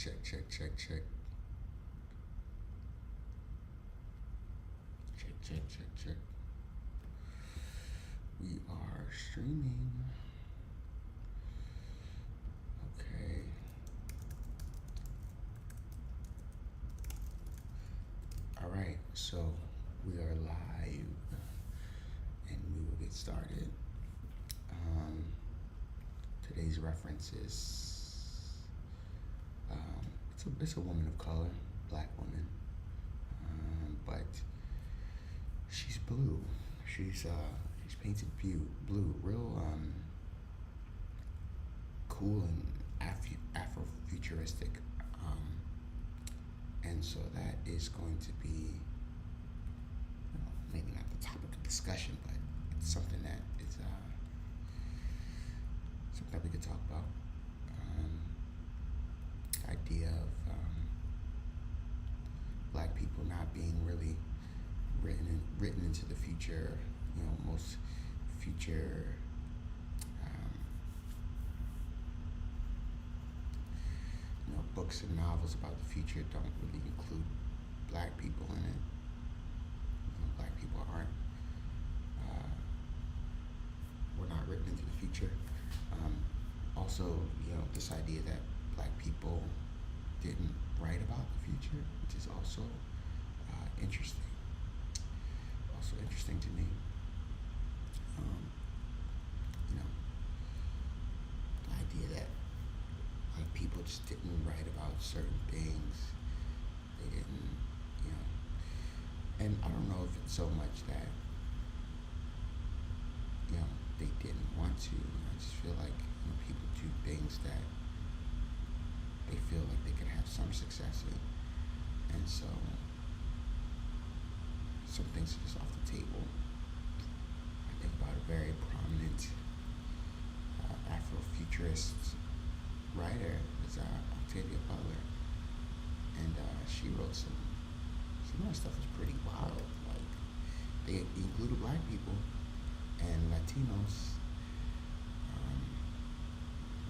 Check, check, check, check. Check, check, check, check. We are streaming. Okay. All right, so we are live and we will get started. Today's reference is it's a woman of color, black woman, but she's blue. She's painted blue, real cool and Afrofuturistic, and so that is going to be maybe not the topic of discussion, but it's something that is something that we could talk about. Idea of black people not being really written into the future. Most future books and novels about the future don't really include black people in it. Black people aren't. We're not written into the future. Also, this idea that black people didn't write about the future, which is also interesting. Also interesting to me. The idea that people just didn't write about certain things. They didn't, and I don't know if it's so much that they didn't want to. I just feel like people do things that they feel like they can have some success in, and so some things are just off the table. I think about a very prominent Afrofuturist writer is Octavia Butler, and she wrote some of her stuff is pretty wild. Like, they included black people and Latinos.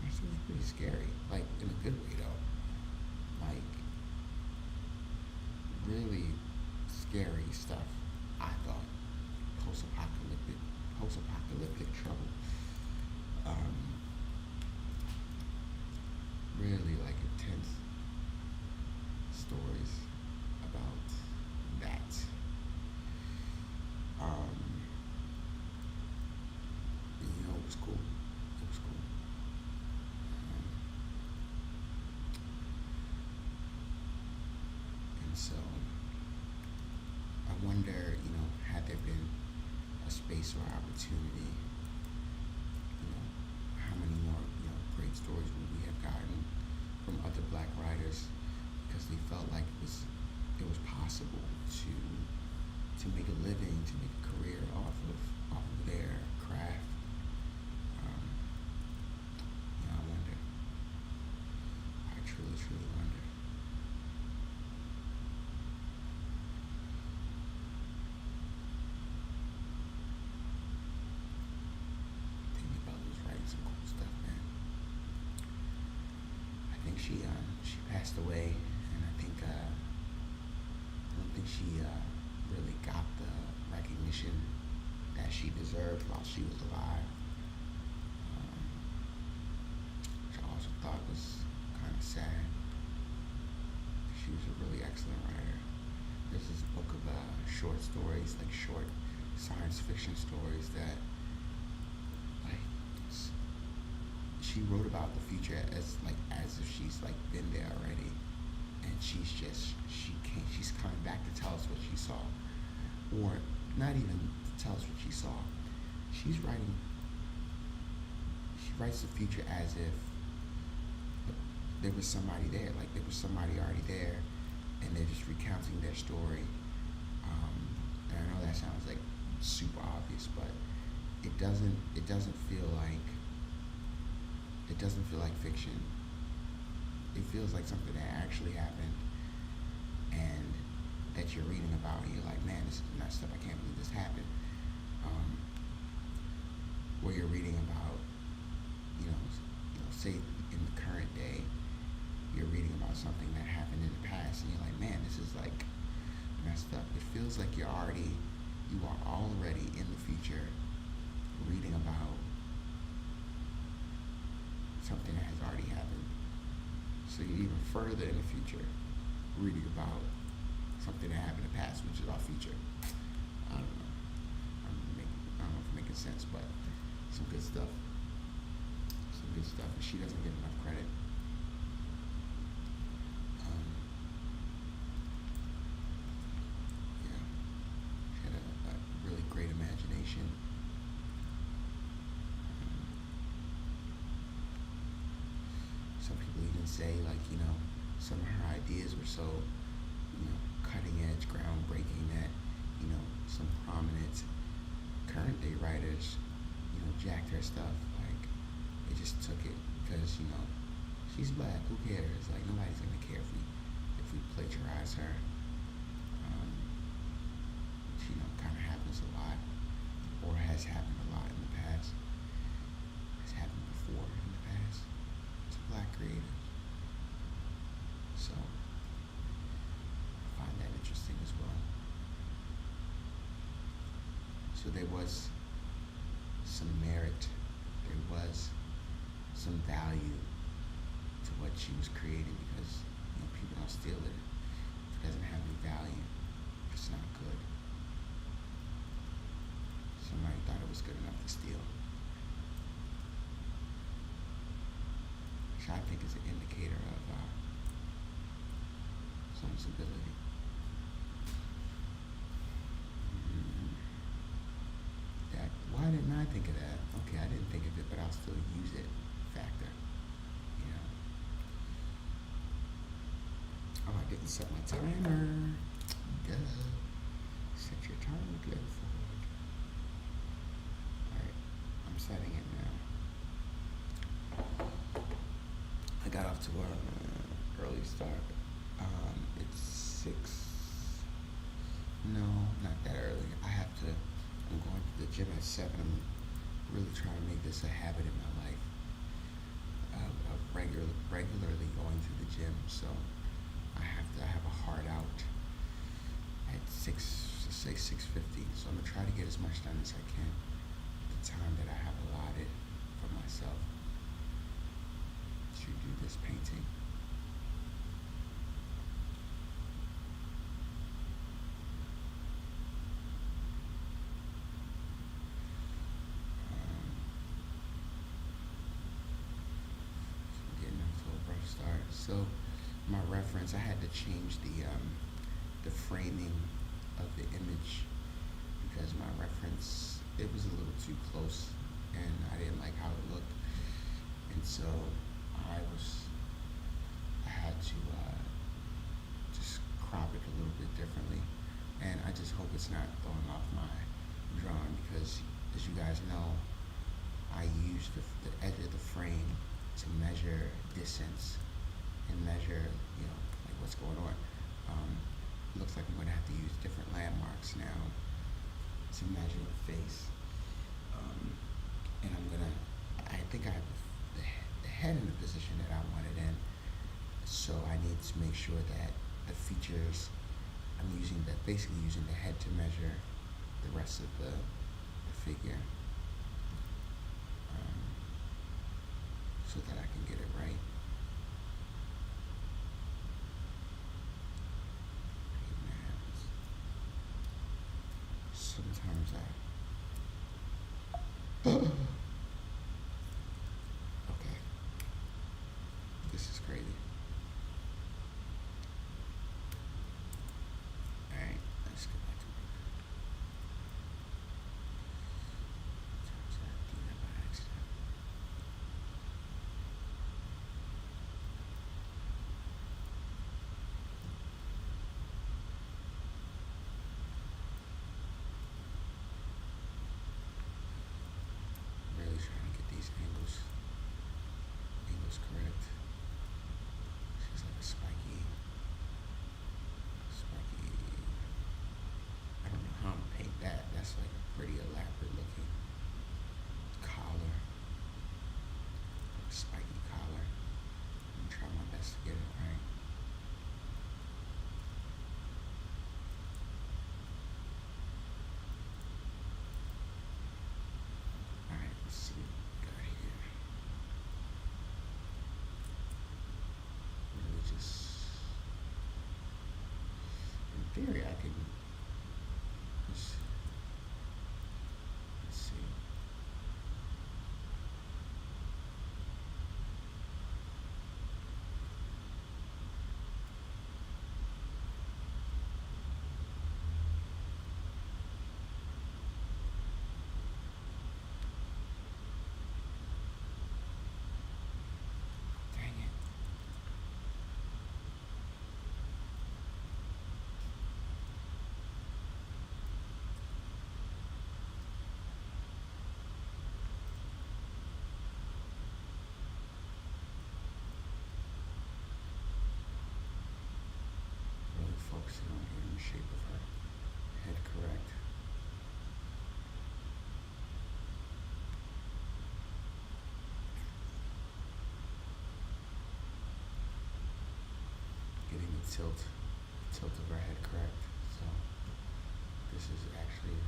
Her stuff was pretty scary, like in a good way though. Like, really scary stuff. I thought post-apocalyptic trouble. Really like intense stories about that. It was cool. It was cool. And so I wonder, had there been a space or opportunity, how many more, great stories would we have gotten from other black writers, because they felt like it was possible to make a living, to make a career off of their craft. I wonder. I truly, truly wonder. Thinking about was writing some cool stuff, man. I think she passed away, and I don't think she really got the recognition that she deserved while she was alive. Which I also thought was kind of sad. She was a really excellent writer. There's this book of short stories, like short science fiction stories that, she wrote about the future as if she's been there already, and she's coming back to tell us what she saw, or not even to tell us what she saw. She writes the future as if there was somebody there, like there was somebody already there, and they're just recounting their story. And I know that sounds like super obvious, but it doesn't feel like fiction. It feels like something that actually happened, and that you're reading about, and you're like, man, this is nuts stuff. I can't believe this happened. Or you're reading about, say in the current day, you're reading about about something that happened in the past, and you're like, man, this is like messed up. It feels like you are already in the future, reading about something that has already happened. So you're even further in the future, reading about something that happened in the past, which is our future. I don't know. I don't know if I'm making sense, but some good stuff. Some good stuff, and she doesn't get enough credit. Yeah, she had a really great imagination. Some people even say, like, some of her ideas were so, cutting edge, groundbreaking that, some prominent current day writers, jacked her stuff. Like, they just took it because, she's black. Who cares? Like, nobody's gonna care if we plagiarize her. Which, kind of happens a lot, or has happened a lot in the past. Has happened before in the past. It's a black creative. So, I find that interesting as well. So there was some merit, there was some value to what she was creating, because people don't steal it. If it doesn't have any value, it's not good. Somebody thought it was good enough to steal. Which I think is an indicator of someone's ability. Why didn't I think of that? Okay, I didn't think of it, but I'll still use it factor. Oh, I didn't set my timer. Duh. Set your timer, Glenford. Alright, I'm setting it now. I got off to an early start. It's 6. No, not that early. I'm going to the gym at 7. I'm really trying to make this a habit in my life of regularly going to the gym. So I have a hard out at 6:50. So I'm gonna try to get as much done as I can the time that I have allotted for myself to do this painting. So my reference, I had to change the framing of the image because my reference, it was a little too close and I didn't like how it looked, and so I had to just crop it a little bit differently, and I just hope it's not throwing off my drawing, because as you guys know, I used the edge of the frame to measure distance and measure, like what's going on. Looks like I'm gonna have to use different landmarks now to measure the face. And I think I have the head in the position that I want it in. So I need to make sure that the features, basically using the head to measure the rest of the figure. So that I can get it right. Sometimes okay. This is crazy. Alright, let's go back to work. Sometimes I do that by accident. Trying to get these angles correct. She's like a spiky. I don't know how I'm gonna paint that. That's like a pretty elaborate looking collar. Like a spiky collar. I'm gonna try my best to get it right. tilt of our head correct. So this is actually,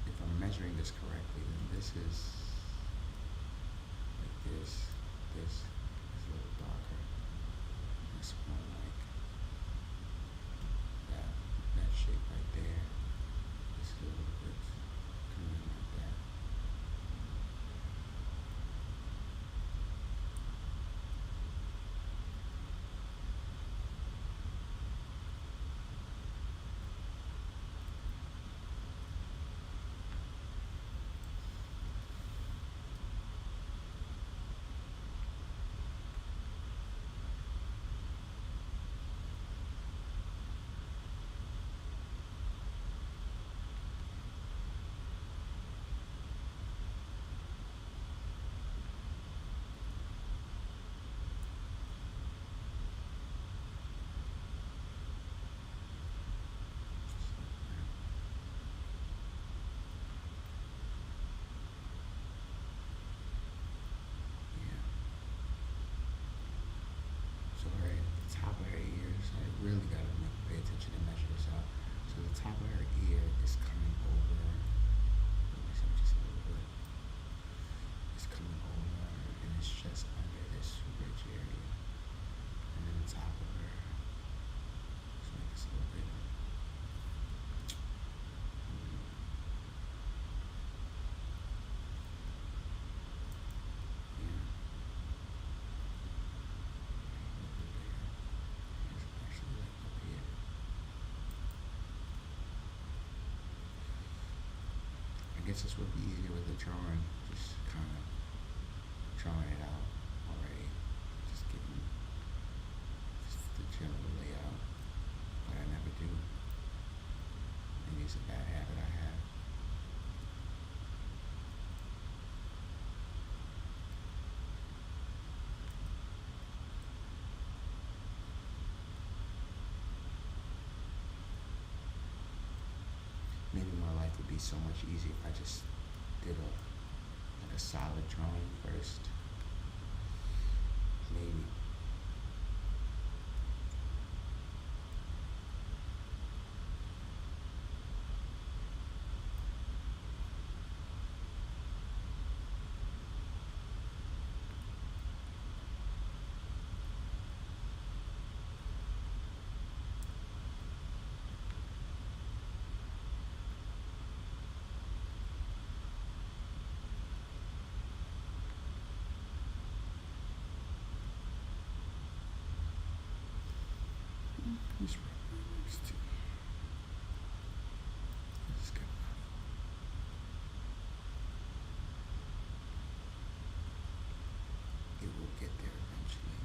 if I'm measuring this correctly, then this is like this is a little darker. This one like that shape right there. This is a little bit coming in like that. So right at the top of her ears, I really gotta pay attention and measure this out. So the top of her ear is coming over. Let me see just a little bit. It's coming over, and it's just under this ridge area. And then the top of her. Let's make this a little bit. Yeah. I guess this would be easier with the drawing, just kind of drawing it out already, just getting just the general layout, but I never do. Maybe it's a bad habit I have. Maybe my life would be so much easier if I just did a solid drawing first. Maybe. This right next to. This is good enough. It will get there eventually.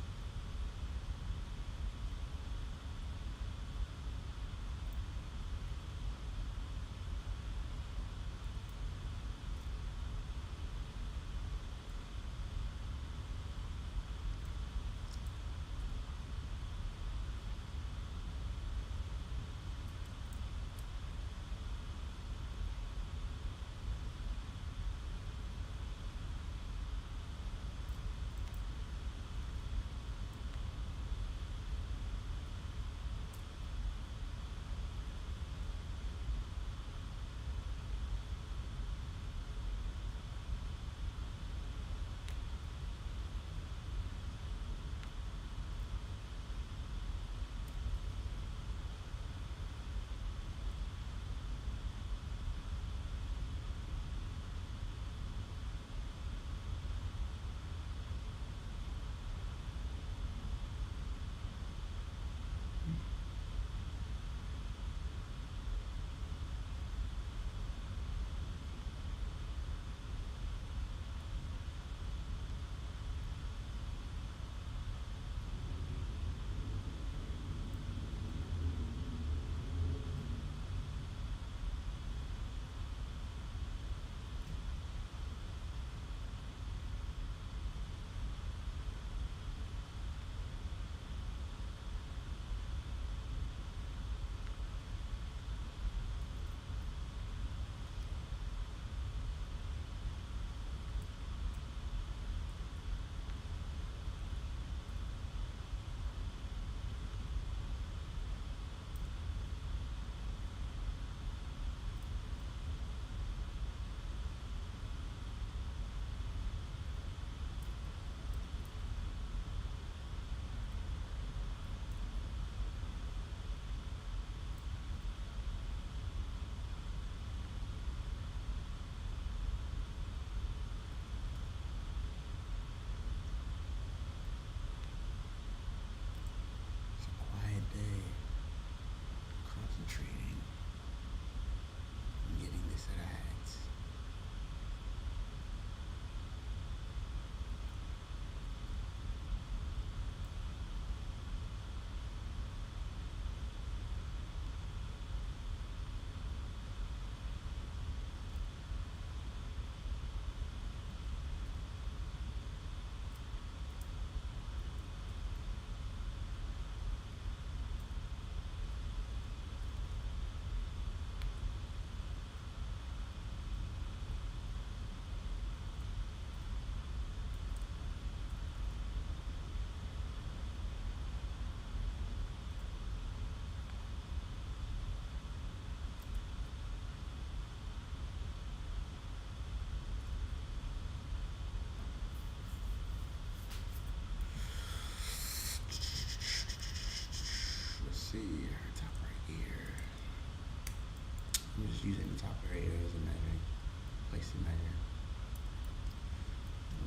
basic measure.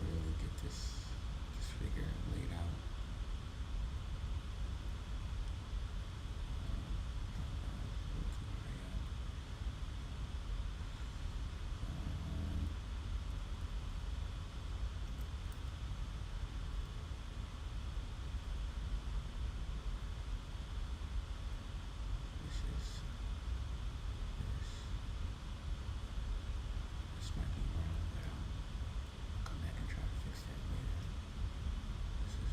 Really get this figure laid out. This might be wrong, but I'll come back and try to fix that later. This is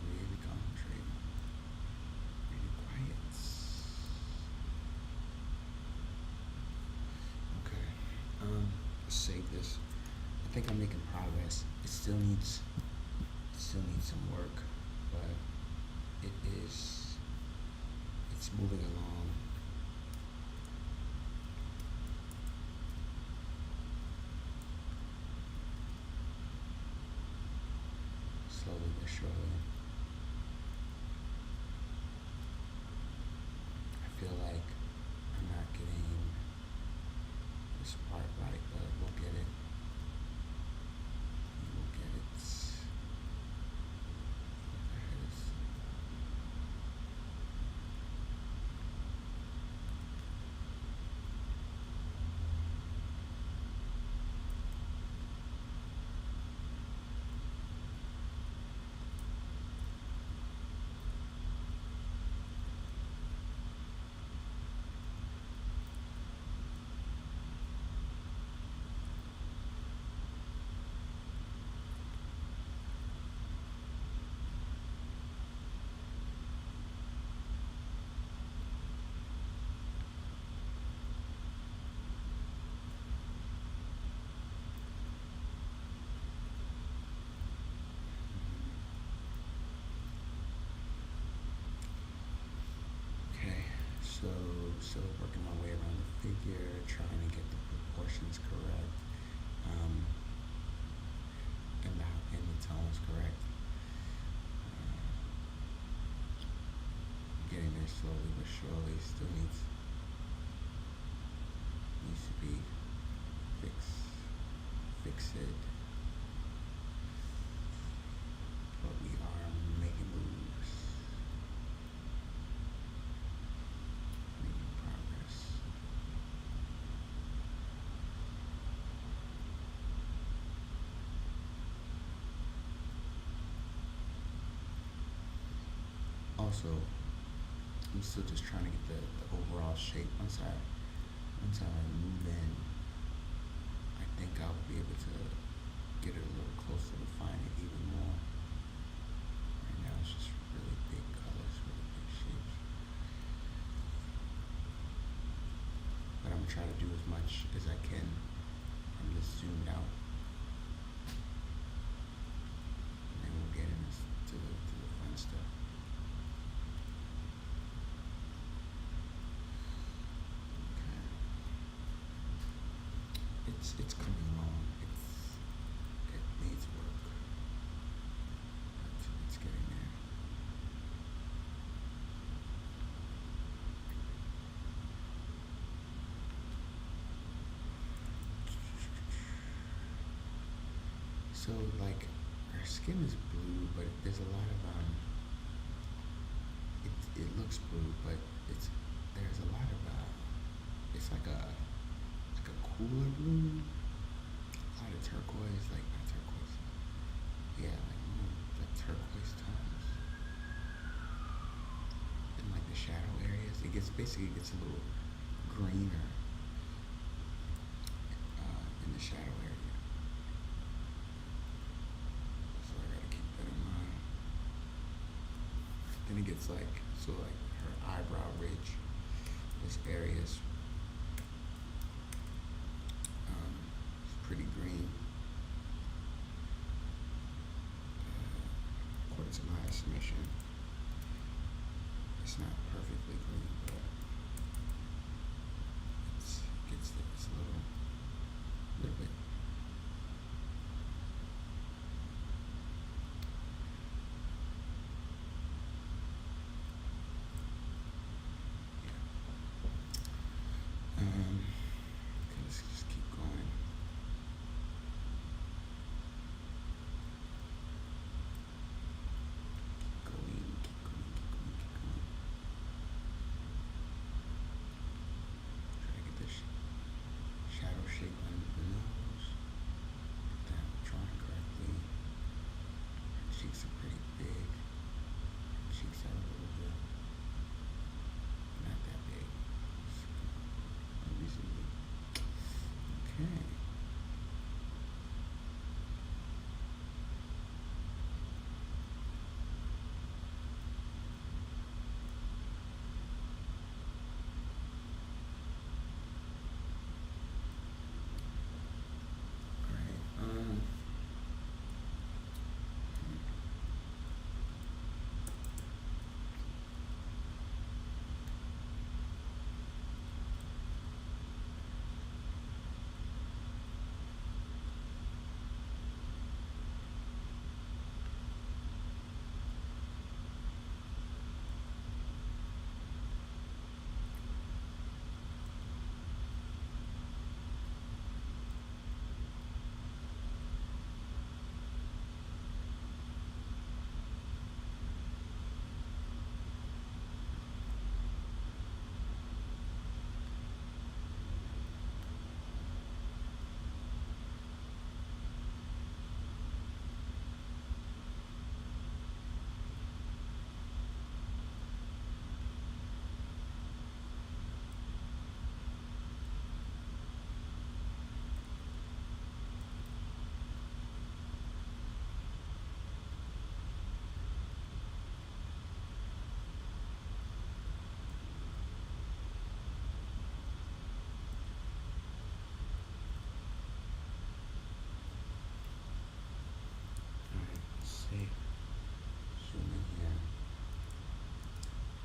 really concentrating. Really quiet. Okay. Let's save this. I think I'm making progress. It still needs some work, but it's moving along. Slowly but surely. I feel like I'm not getting this part right, but we'll get it. We'll get it. There it is. Okay, so working my way around the figure, trying to get the proportions correct, and the tones correct. Getting there slowly but surely. Still needs to be fix it. But we are making moves. Making progress. Also, I'm still just trying to get the overall shape. Once I move in, I think I'll be able to get it a little closer, refine it even more. Right now it's just really big colors, really big shapes. But I'm gonna try to do as much as I can from this zoomed out. And then we'll get into the fun stuff. Okay. it's coming along. It needs work. But it's getting there. So like our skin is blue, but there's a lot of it looks blue, but there's a lot of it's like a cooler blue, a lot of turquoise, like not turquoise, yeah, like turquoise tones, and like the shadow areas, it gets a little greener in the shadow area. So I gotta keep that in mind. Then it gets like her eyebrow ridge, this area's pretty green, according to my estimation. It's not perfectly green, but it's a little bit. Okay, let's just keep going. Keep going. Try to get this shadow shape under the nose. Get that drawn correctly. Her cheeks are pretty big. Her cheeks are a little bit not that big. Reasonably. Okay.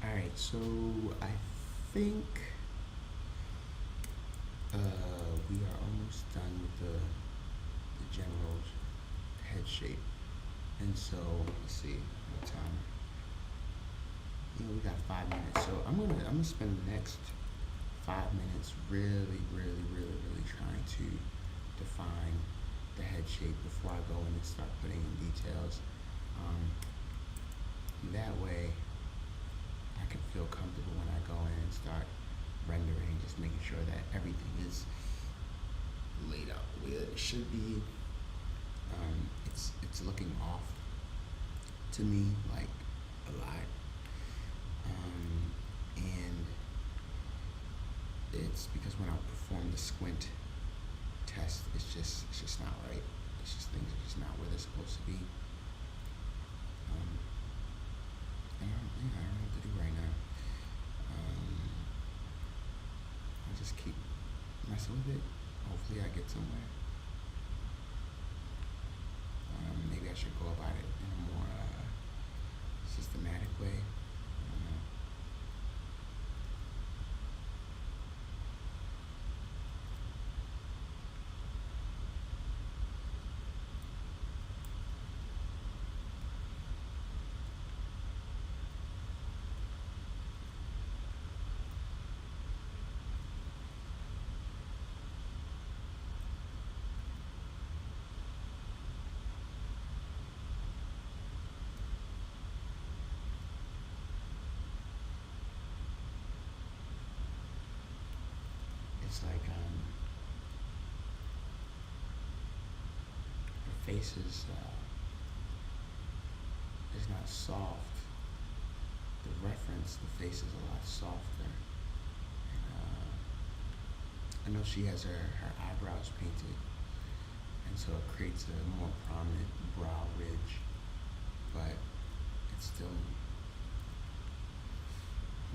Alright, so I think we are almost done with the general head shape. And so, let's see, what time? We got 5 minutes. So I'm gonna spend the next 5 minutes really trying to define the head shape before I go in and start putting in details. That way I can feel comfortable when I go in and start rendering, just making sure that everything is laid out the way that it should be. It's looking off to me, like a lot. And it's because when I perform the squint test, it's just not right. It's just things are just not where they're supposed to be. I don't know what to do right now. I'll just keep messing with it. Hopefully I get somewhere. Maybe I should go about it in a more systematic way. I don't know. it's like her face is not soft. The reference, the face is a lot softer. And, I know she has her eyebrows painted, and so it creates a more prominent brow ridge, but it's still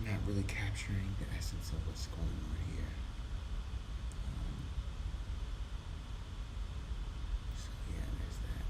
not really capturing the essence of what's going on here. So yeah, there's that.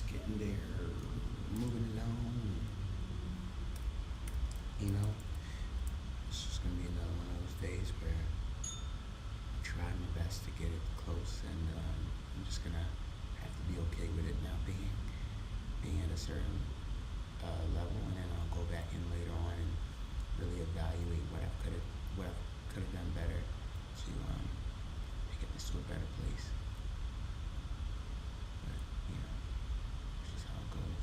Getting there, moving along. You know, it's just gonna be another one of those days where I try my best to get it close, and I'm just gonna have to be okay with it not being at a certain level, and then I'll go back in later on and really evaluate what I could have done better to get this to a better place. But you know, it's just how it goes.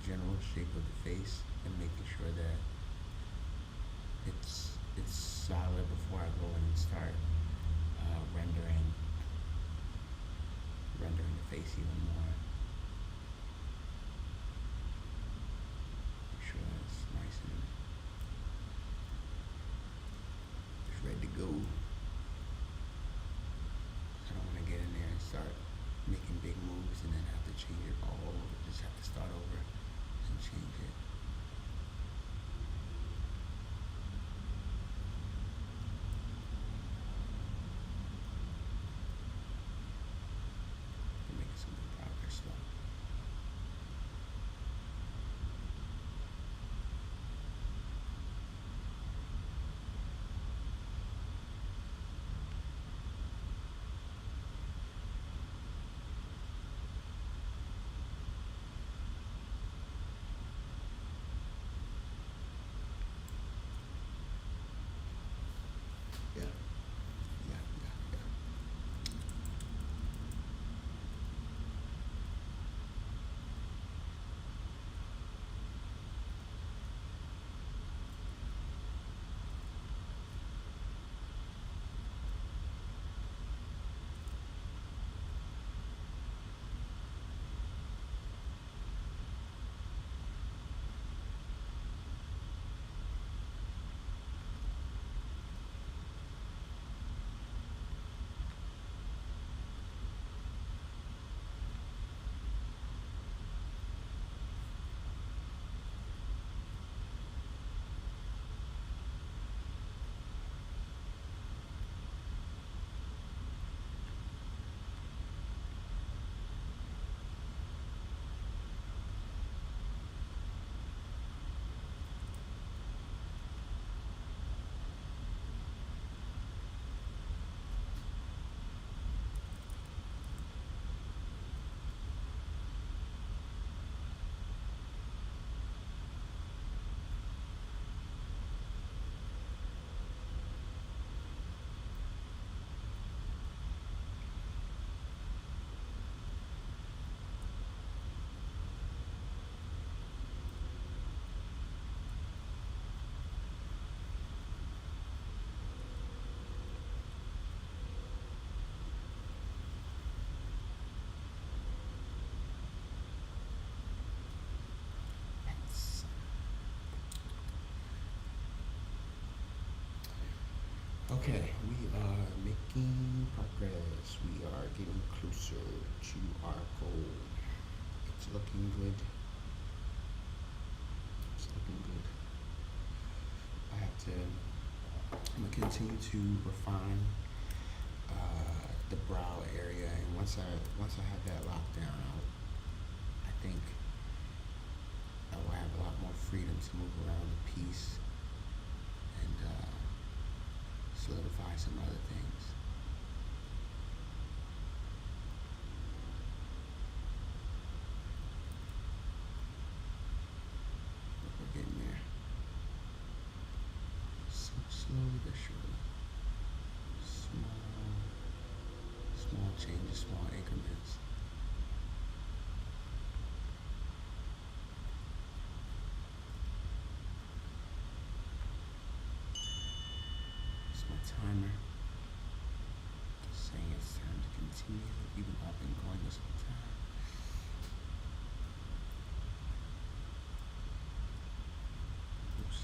general shape of the face and making sure that it's solid before I go in and start rendering the face even more. Make sure that's nice and it's ready to go. I don't want to get in there and start making big moves and then have to change it all over. Just have to start over and change it. We're making some good progress though. Yeah, yeah, yeah, yeah. Okay, we are making progress. We are getting closer to our goal. It's looking good. It's looking good. I'm gonna continue to refine the brow area, and once I have that locked down, I think I will have a lot more freedom to move around the piece and solidify some other things. But we're getting there. So slowly but surely. Small changes, small increments. It's my timer saying it's time to continue, even though I've been going this whole time. Oops.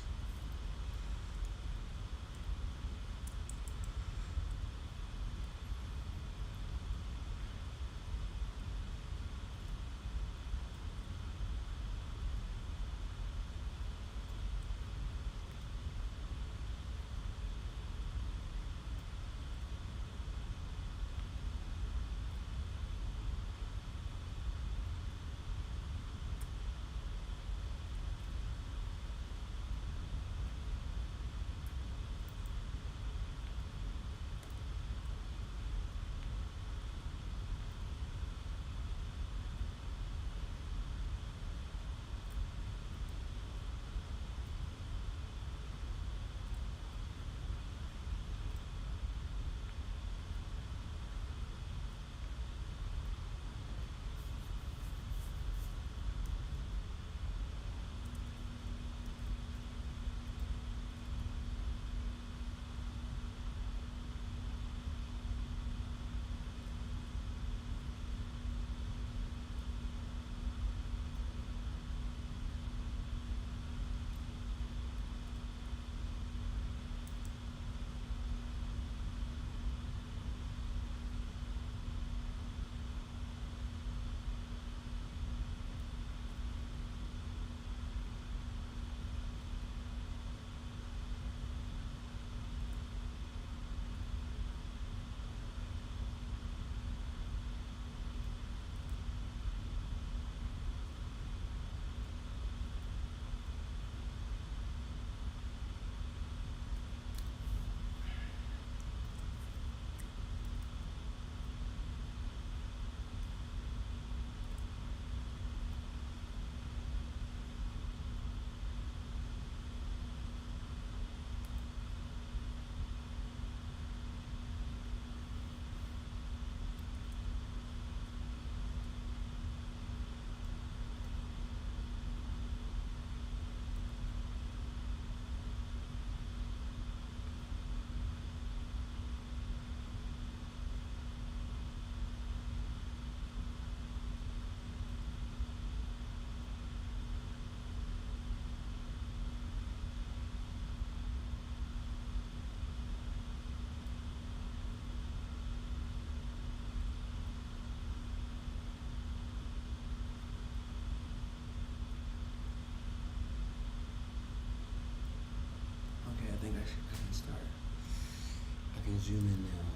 zoom in now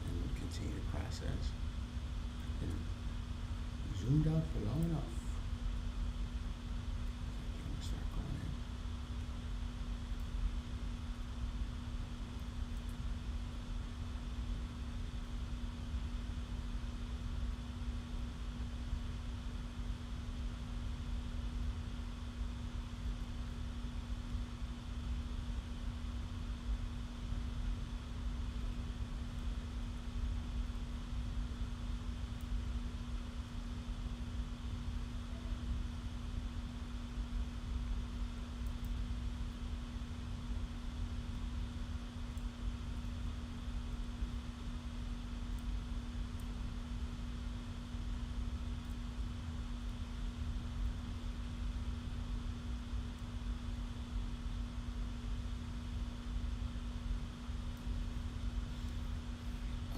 and continue the process. Been zoomed out for long enough. I'm gonna start going in.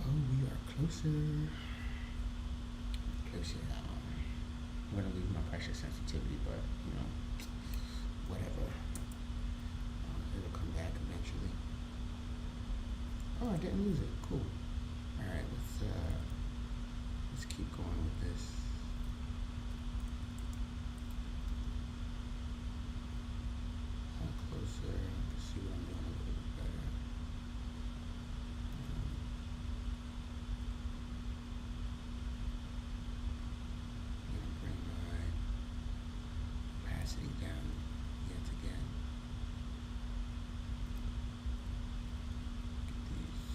Oh, we are closer. Closer. I'm gonna lose my pressure sensitivity, but you know, whatever. It'll come back eventually. Oh, I didn't lose it. Cool. All right, let's keep going with this. Closer. Let's see what I'm doing a little bit better. I'm gonna bring my opacity down yet again. Get these.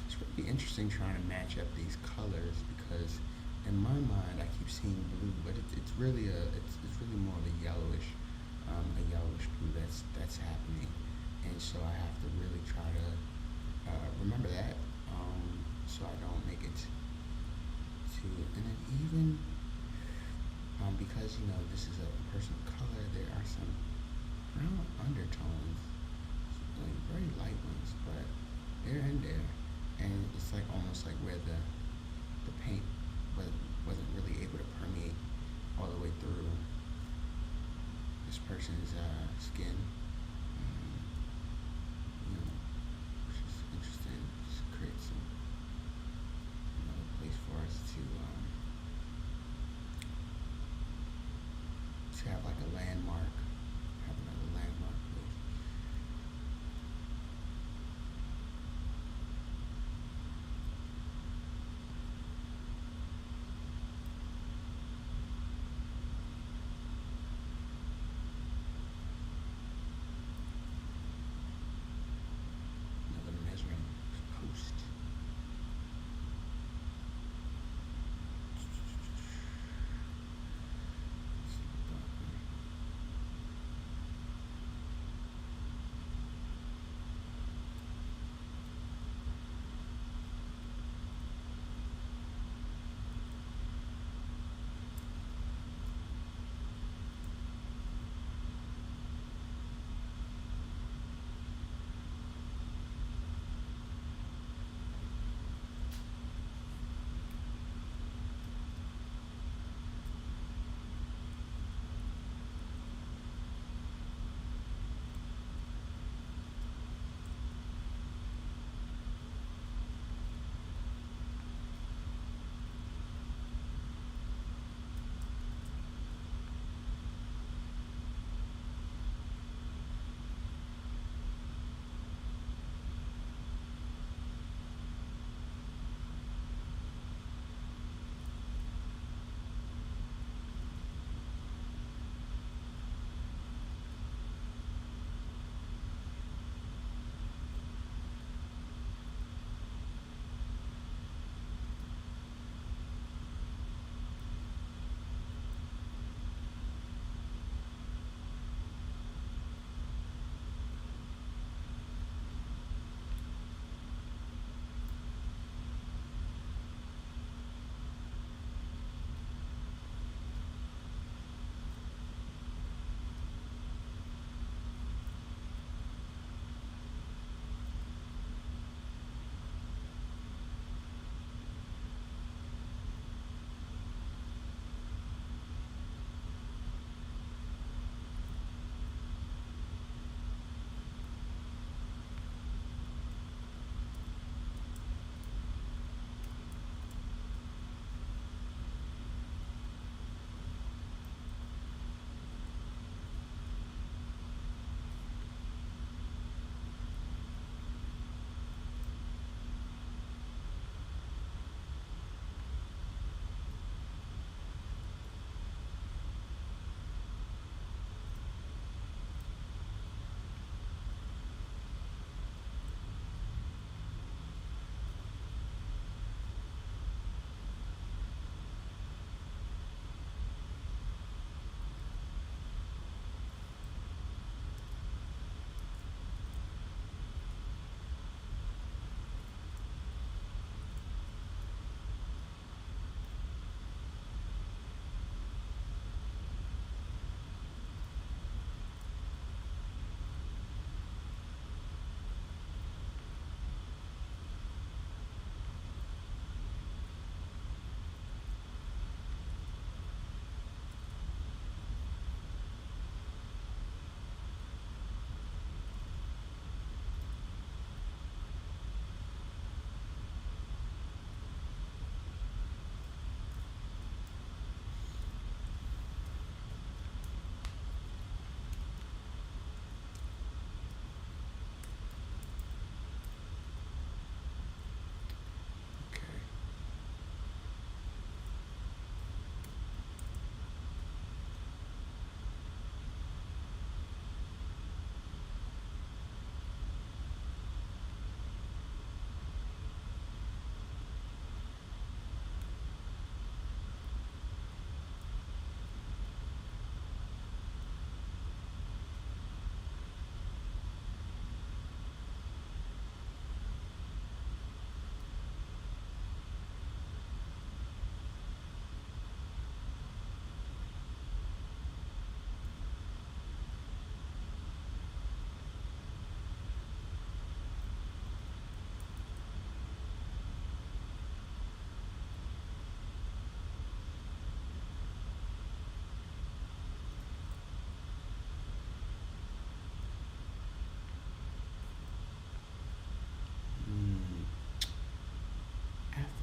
It's really interesting trying to match up these colors because in my mind I keep seeing blue, but it's really it's really more of a yellowish blue that's happening, and so I have to really try to remember that so I don't make it too. And then even because you know this is a person of color, there are some brown undertones, like very light ones, but they're in there. And it's like almost like where the paint wasn't really able to permeate all the way through this person's skin. You know, which is interesting. Just create some another place for us to have like a landmark. Have another landmark place.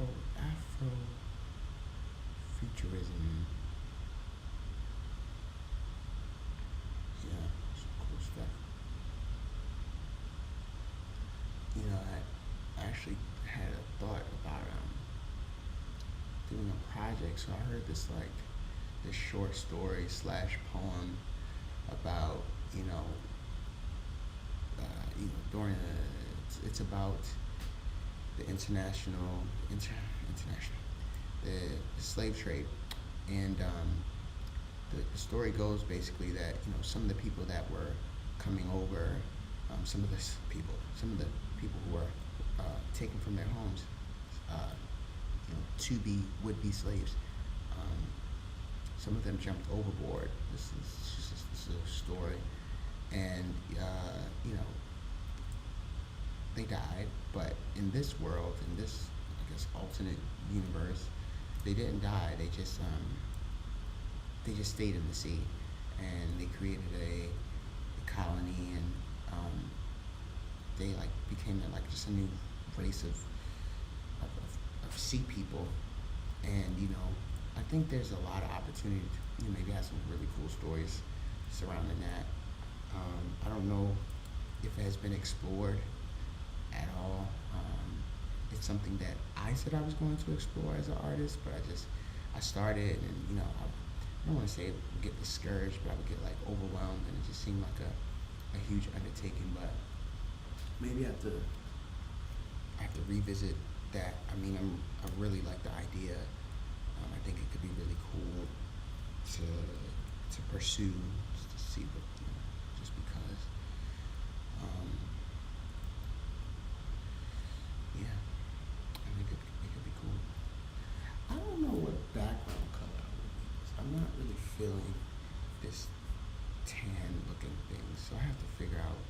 Afrofuturism. Yeah, some cool stuff. I actually had a thought about doing a project. So I heard this short story slash poem about during it's about the international the slave trade, and the story goes basically that some of the people that were coming over, some of the people who were taken from their homes, to be would be slaves. Um, some of them jumped overboard. This is a story, and they died. But in this world, in this I guess alternate universe, they didn't die. They just stayed in the sea, and they created a colony, and they became just a new race of sea people. And I think there's a lot of opportunity to maybe have some really cool stories surrounding that. I don't know if it has been explored at all. It's something that I said I was going to explore as an artist, but I started, and I don't want to say I would get discouraged, but I would get overwhelmed, and it just seemed like a huge undertaking. But maybe I have to revisit that. I really like the idea. I think it could be really cool to pursue, just to see what, just because. Yeah, I think it could be cool. I don't know what background color I would use. I'm not really feeling this tan looking thing, so I have to figure out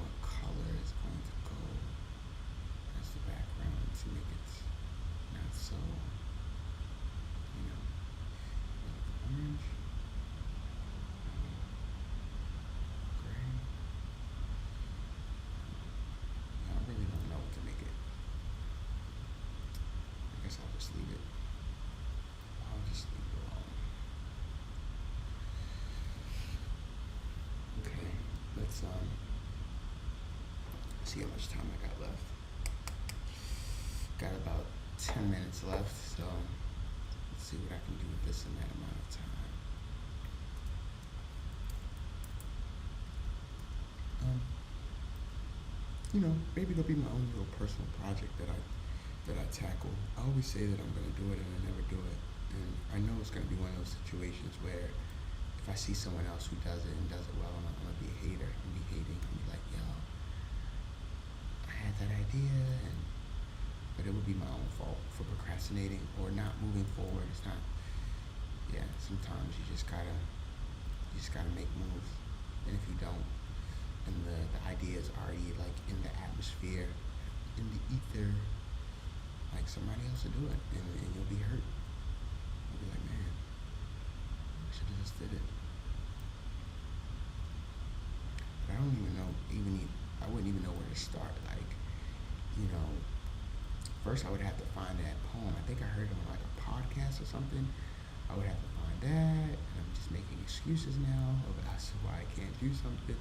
what color is going to go as the background to make it not so, orange, gray. I really don't know what to make it. I guess I'll just leave it. I'll just leave it alone. Okay, let's see how much time I got left. Got about 10 minutes left, so let's see what I can do with this in that amount of time. Maybe it'll be my own little personal project that I tackle. I always say that I'm gonna do it and I never do it. And I know it's gonna be one of those situations where if I see someone else who does it and does it well, I'm gonna be a hater. I'm gonna be hating. I'm gonna be like, yo, I had that idea, but it would be my own fault for procrastinating or not moving forward. It's not. Yeah, sometimes you just gotta make moves, and if you don't, and the idea is already in the atmosphere, in the ether, somebody else will do it, and you'll be hurt. You'll be like, man, I should have just did it. But I don't even know, I wouldn't even know where to start. First I would have to find that poem. I think I heard it on a podcast or something. I would have to find that, and I'm just making excuses now as to why I can't do something.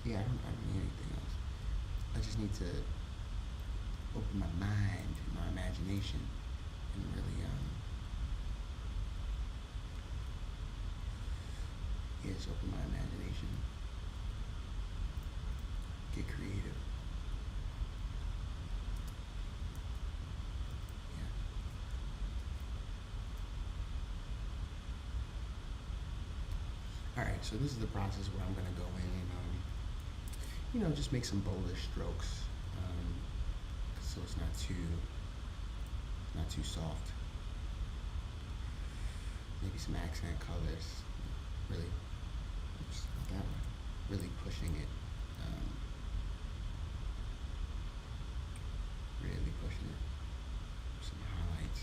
I don't need anything else. I just need to open my mind, my imagination, and really, just open my imagination, get creative. Alright, so this is the process where I'm going to go in and, just make some bolder strokes, so it's not too soft. Maybe some accent colors, really, oops, not that one, really pushing it, some highlights.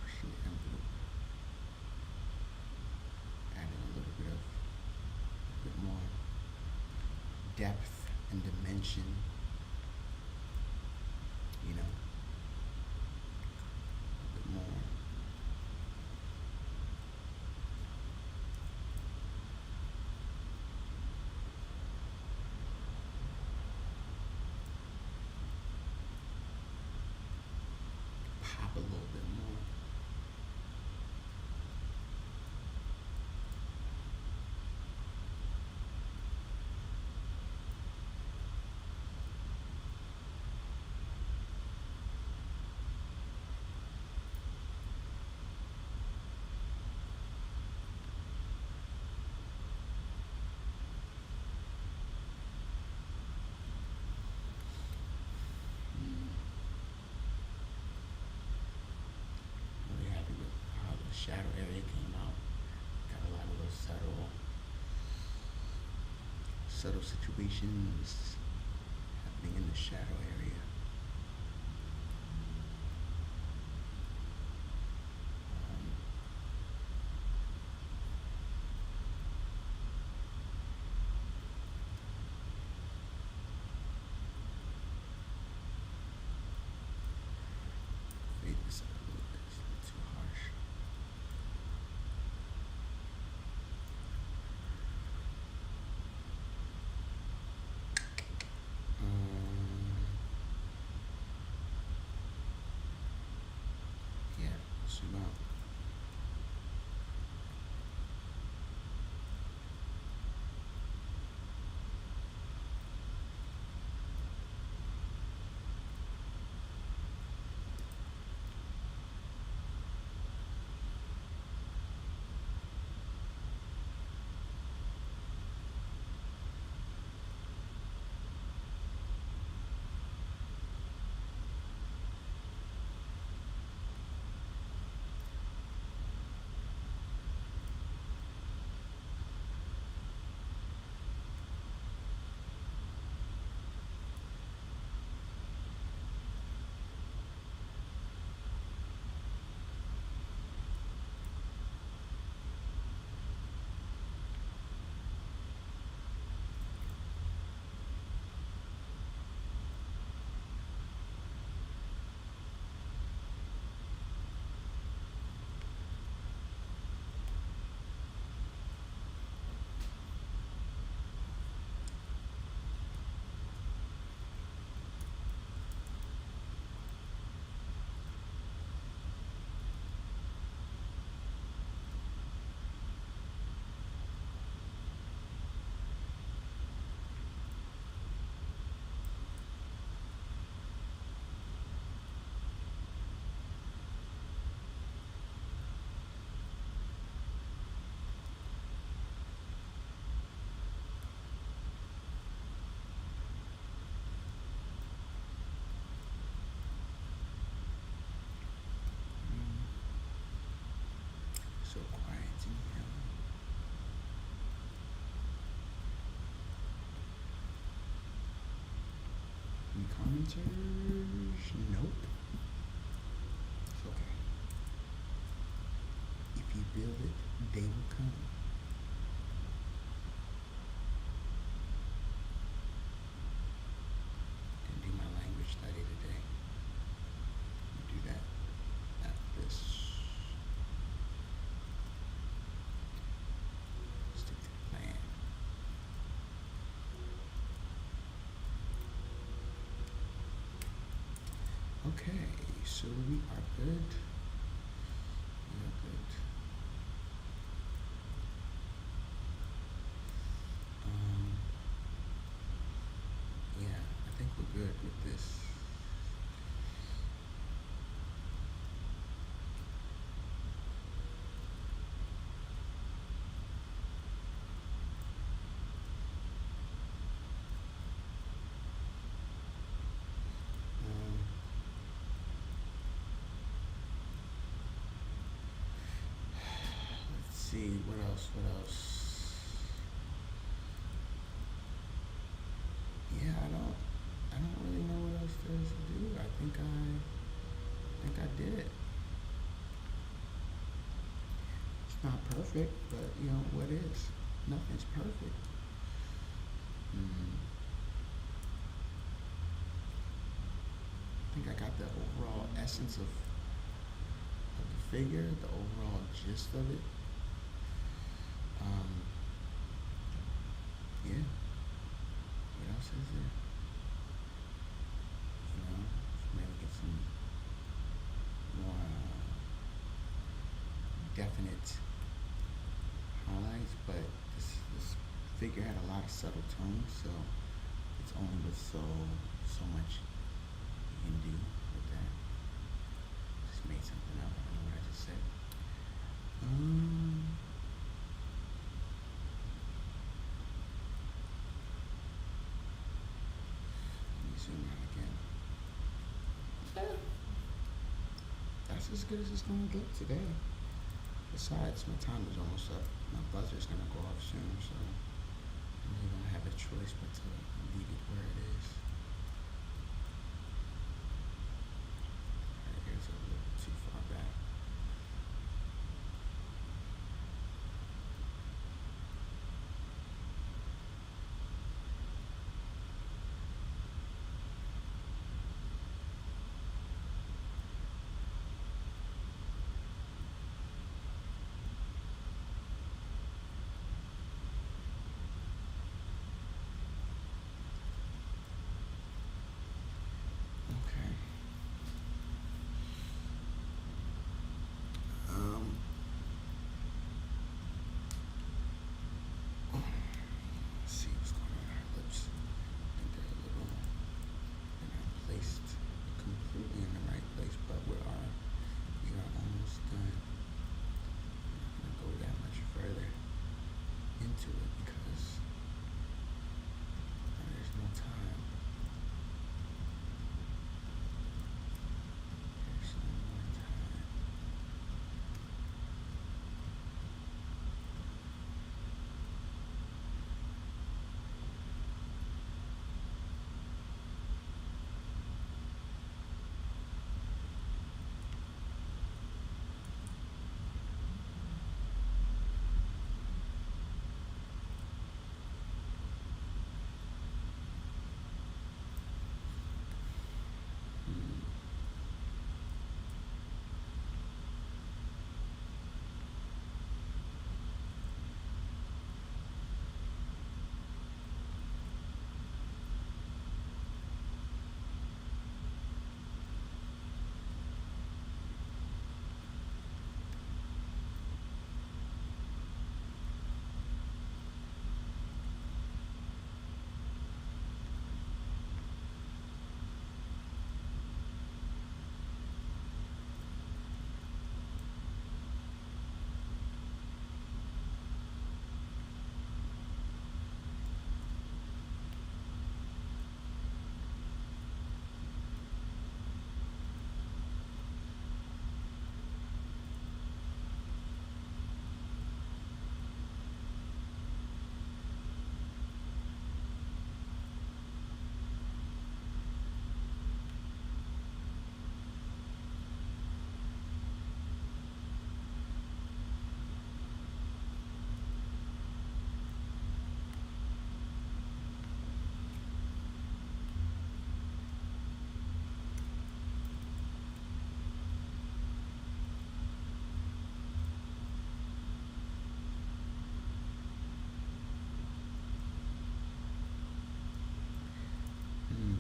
Pushing the envelope. Adding a little bit more depth and dimension, you know, a bit more. Pop a little bit more. Really happy with how the shadow area came out. Got a lot of those subtle situations happening in the shadow area. Um, Fade this up a little bit. It's a little too harsh. Yeah, zoom out. So quiet in here. Any commenters? Nope. It's okay. If you build it, they will come. Didn't do my language study today. I'll do that after this. Stick to the plan. Okay, so we are good. We are good. Yeah, I think we're good with this. Let's see, what else? Yeah, I don't really know what else there is to do. I think I did it. It's not perfect, but you know what is? Nothing's perfect. think I got the overall essence of the figure, the overall gist of it. Yeah. What else is there? Maybe get some more definite highlights, but this figure had a lot of subtle tones, so it's only with so much you can do with that. Just made something up. I don't know what I just said. Let me zoom out again. That's as good as it's gonna get today. Besides, my time is almost up. My buzzer's gonna go off soon, so I really don't have a choice but to leave it where it is. Alright, here's a little too far back. Okay. Let's see what's going on with our lips. I think they're a little, they're not placed completely in the right place, but we are almost done. I'm not gonna go that much further into it because there's no time. There's no more time.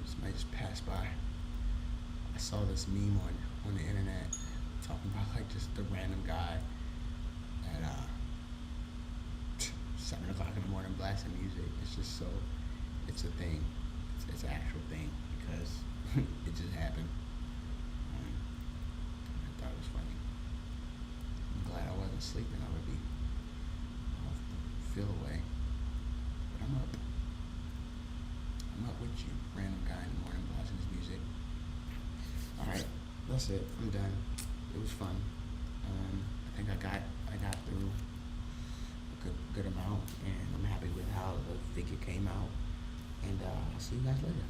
Somebody just passed by. I saw this meme on the internet talking about like just the random guy at 7 o'clock in the morning blasting music. It's just so, it's a thing. It's an actual thing because it just happened. I thought it was funny. I'm glad I wasn't sleeping. I would be off the feel away. But I'm up. I'm up with you, random guy in the morning blasting his music. Alright, that's it. I'm done. It was fun. I think I got through a good amount, and I'm happy with how the figure came out. And I'll see you guys later.